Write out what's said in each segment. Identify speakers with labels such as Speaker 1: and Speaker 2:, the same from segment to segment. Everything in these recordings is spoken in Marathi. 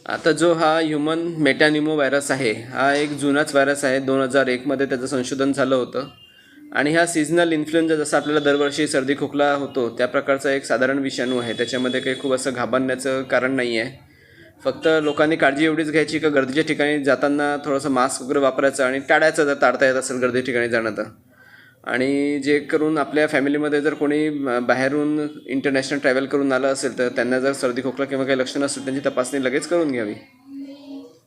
Speaker 1: आता जो हा ह्युमन मेटॅनिमो व्हायरस आहे हा एक जुनाच व्हायरस आहे. 2001मध्ये त्याचं संशोधन झालं होतं आणि हा सीझनल इन्फ्लुएन्झा जसा आपल्याला दरवर्षी सर्दी खोकला होतो त्या प्रकारचा एक साधारण विषाणू आहे. त्याच्यामध्ये काही खूप असं घाबरण्याचं कारण नाही आहे. फक्त लोकांनी काळजी एवढीच घ्यायची का गर्दीच्या ठिकाणी जाताना थोडंसं मास्क वगैरे वापरायचं आणि टाळायचं जर टाळता येत असेल गर्दी ठिकाणी जाणं तर. आणि जे करून आपल्या फॅमिलीमध्ये जर कोणी बाहेरून इंटरनॅशनल ट्रॅव्हल करून आलं असेल तर त्यांना जर सर्दी खोकला किंवा काही लक्षणं असेल त्यांची तपासणी लगेच करून घ्यावी.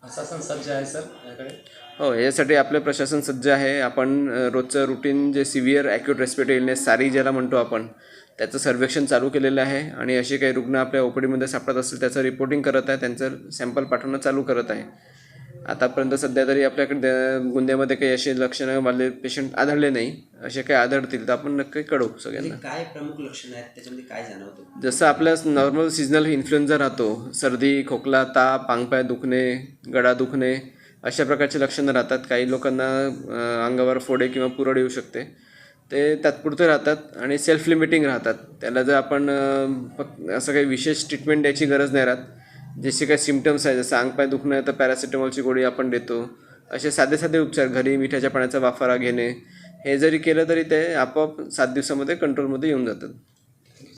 Speaker 2: प्रशासन सज्ज आहे सर याकडे?
Speaker 1: हो, यासाठी आपलं प्रशासन सज्ज आहे. आपण रोजचं रुटीन जे सिव्हिअर ॲक्यूट रेस्पिरेटरी इलनेस सारी ज्याला म्हणतो आपण त्याचं सर्वेक्षण चालू केलेलं आहे आणि असे काही रुग्ण आपल्या ओपीडीमध्ये सापडत असतील त्याचं रिपोर्टिंग करत आहे, त्यांचं सॅम्पल पाठवणं चालू करत आहे. आतापर्यंत सध्या तरी आपल्याकडे गोंदियामध्ये काही असे लक्षणं वाले पेशंट आढळले नाही. असे काही आढळतील तर आपण नक्की कळवू सगळ्यांना.
Speaker 3: काय प्रमुख लक्षणं आहेत त्याच्यामध्ये काय जाणवतं?
Speaker 1: जसं आपल्या नॉर्मल सीझनल इन्फ्लुएन्झा राहतो, सर्दी खोकला ताप अंगपाय दुखणे गळा दुखणे अशा प्रकारचे लक्षणं राहतात. काही लोकांना अंगावर फोडे किंवा पुरळ येऊ शकते, ते तात्पुरते राहतात आणि सेल्फ लिमिटिंग राहतात. त्याला जर आपण असं काही विशेष ट्रीटमेंट द्यायची गरज नाही राहत. जसे काही सिम्पटम्स आहे जसं अंगपाय दुखणं आहे तर पॅरासिटामॉलची गोळी आपण देतो. असे साधे साधे उपचार घरी मिठाच्या पाण्याचा वाफारा घेणे हे जरी केलं तरी ते आपोआप 7 दिवसामध्ये कंट्रोलमध्ये येऊन जातात.